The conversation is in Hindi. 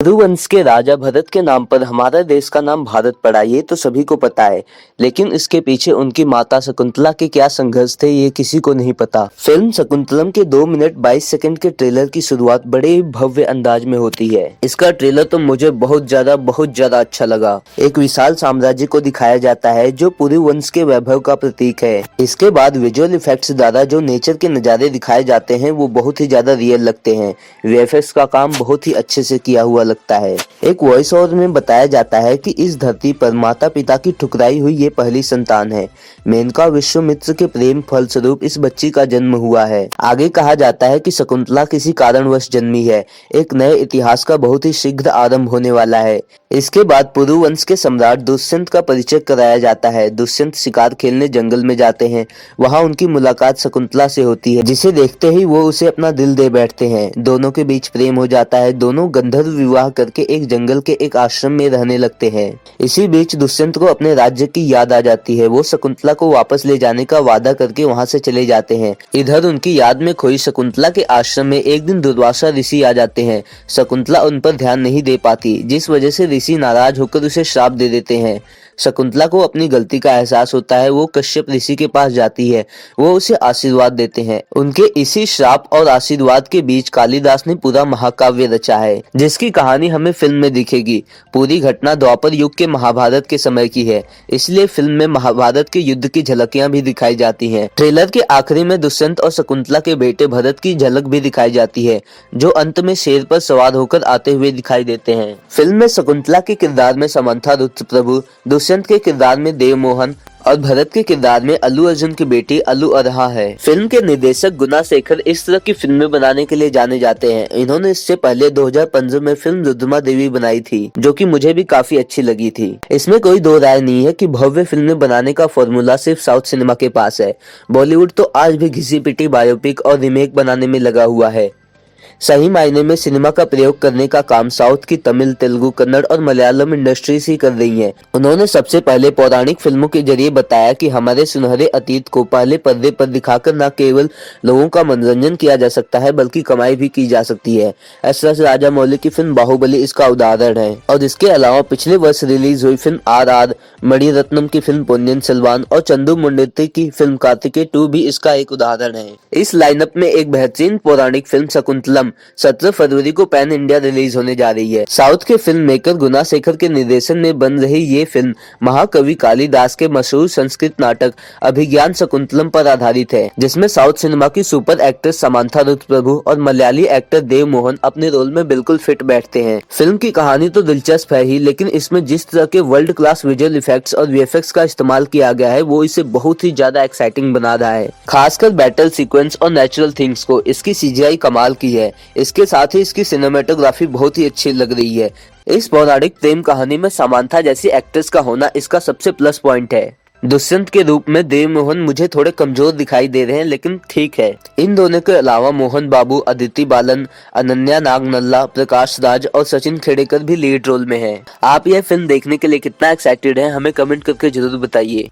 यदुवंश के राजा भरत के नाम पर हमारा देश का नाम भारत पड़ा, ये तो सभी को पता है। लेकिन इसके पीछे उनकी माता शकुंतला के क्या संघर्ष थे ये किसी को नहीं पता। फिल्म शकुंतलम के 2 मिनट 22 सेकंड के ट्रेलर की शुरुआत बड़े ही भव्य अंदाज में होती है। इसका ट्रेलर तो मुझे बहुत ज्यादा अच्छा लगा। एक विशाल साम्राज्य को दिखाया जाता है जो पूरे वंश के वैभव का प्रतीक है। इसके बाद विजुअल इफेक्ट्स द्वारा जो नेचर के नजारे दिखाए जाते हैं वो बहुत ही ज्यादा रियल लगते हैं। वीएफएक्स का काम बहुत ही अच्छे से किया हुआ लगता है। एक वॉइस ओवर में बताया जाता है कि इस धरती पर माता पिता की ठुकराई हुई ये पहली संतान है। मेनका विश्वामित्र के प्रेम फलस्वरूप इस बच्ची का जन्म हुआ है। आगे कहा जाता है कि शकुंतला किसी कारणवश जन्मी है। एक नए इतिहास का बहुत ही शीघ्र आरंभ होने वाला है। इसके बाद पुरु वंश के सम्राट दुष्यंत का परिचय कराया जाता है। दुष्यंत शिकार खेलने जंगल में जाते हैं। वहां उनकी मुलाकात शकुंतला से होती है, जिसे देखते ही वो उसे अपना दिल दे बैठते हैं। दोनों के बीच प्रेम हो जाता है। दोनों गंधर्व विवाह करके एक जंगल के एक आश्रम में रहने लगते हैं। इसी बीच दुष्यंत को अपने राज्य की याद आ जाती है। वो शकुंतला को वापस ले जाने का वादा करके वहां से चले जाते हैं। इधर उनकी याद में खोई शकुंतला के आश्रम में एक दिन दुर्वासा ऋषि आ जाते हैं। शकुंतला उन पर ध्यान नहीं दे पाती, जिस वजह से ऋषि नाराज होकर उसे श्राप दे देते हैं। शकुंतला को अपनी गलती का एहसास होता है। वो कश्यप ऋषि के पास जाती है। वो उसे आशीर्वाद देते हैं। उनके इसी श्राप और आशीर्वाद के बीच कालिदास ने पूरा महाकाव्य रचा है, जिसकी कहानी हमें फिल्म में दिखेगी। पूरी घटना द्वापर युग के महाभारत के समय की है, इसलिए फिल्म में महाभारत के युद्ध की झलकियां भी दिखाई जाती हैं। ट्रेलर के आखिरी में दुष्यंत और शकुंतला के बेटे भरत की झलक भी दिखाई जाती है, जो अंत में शेर पर सवार होकर आते हुए दिखाई देते हैं। फिल्म में शकुंतला के किरदार में समंथा रुद्रप्रभु, दुष्यंत के किरदार में देव मोहन और भरत के किरदार में अल्लू अर्जुन की बेटी अल्लू अरहा है। फिल्म के निर्देशक गुना शेखर इस तरह की फिल्में बनाने के लिए जाने जाते हैं। इन्होंने इससे पहले 2015 में फिल्म रुद्रमा देवी बनाई थी, जो कि मुझे भी काफी अच्छी लगी थी। इसमें कोई दो राय नहीं है कि भव्य फिल्में बनाने का फॉर्मूला सिर्फ साउथ सिनेमा के पास है। बॉलीवुड तो आज भी घिसी पिटी बायोपिक और रीमेक बनाने में लगा हुआ है। सही मायने में सिनेमा का प्रयोग करने का काम साउथ की तमिल, तेलुगु, कन्नड़ और मलयालम इंडस्ट्रीज ही कर रही हैं। उन्होंने सबसे पहले पौराणिक फिल्मों के जरिए बताया कि हमारे सुनहरे अतीत को पहले पर्दे पर दिखाकर न केवल लोगों का मनोरंजन किया जा सकता है, बल्कि कमाई भी की जा सकती है। ऐसा राजा मौली की फिल्म बाहुबली इसका उदाहरण है। और इसके अलावा पिछले वर्ष रिलीज हुई फिल्म RR, मणिरत्नम की फिल्म पोन्नियन सेल्वन और चंदू मुंडेती की फिल्म कार्तिकेय 2 भी इसका एक उदाहरण है। इस लाइनअप में एक बेहतरीन पौराणिक फिल्म शकुंतलम 17 फरवरी को पैन इंडिया रिलीज होने जा रही है। साउथ के फिल्म मेकर गुना शेखर के निर्देशन में बन रही ये फिल्म महाकवि कालिदास के मशहूर संस्कृत नाटक अभिज्ञान शकुंतलम पर आधारित है, जिसमें साउथ सिनेमा की सुपर एक्ट्रेस समंथा रुद्रप्रभु और मलयाली एक्टर देव मोहन अपने रोल में बिल्कुल फिट बैठते हैं। फिल्म की कहानी तो दिलचस्प है ही, लेकिन इसमें जिस तरह के वर्ल्ड क्लास विजुअल इफेक्ट्स और वीएफएक्स का इस्तेमाल किया गया है वो इसे बहुत ही ज्यादा एक्साइटिंग बना रहा है। खासकर बैटल सीक्वेंस और नेचुरल थिंग्स को इसकी सीजीआई कमाल की है। इसके साथ ही इसकी सिनेमेटोग्राफी बहुत ही अच्छी लग रही है। इस पौराणिक प्रेम कहानी में समांथा जैसी एक्ट्रेस का होना इसका सबसे प्लस पॉइंट है। दुष्यंत के रूप में देव मोहन मुझे थोड़े कमजोर दिखाई दे रहे हैं, लेकिन ठीक है। इन दोनों के अलावा मोहन बाबू, अदिति बालन, अनन्या नाग नल्ला, प्रकाश राज और सचिन खेड़ेकर भी लीड रोल में हैं। आप यह फिल्म देखने के लिए कितना एक्साइटेड हैं हमें कमेंट करके जरूर बताइए।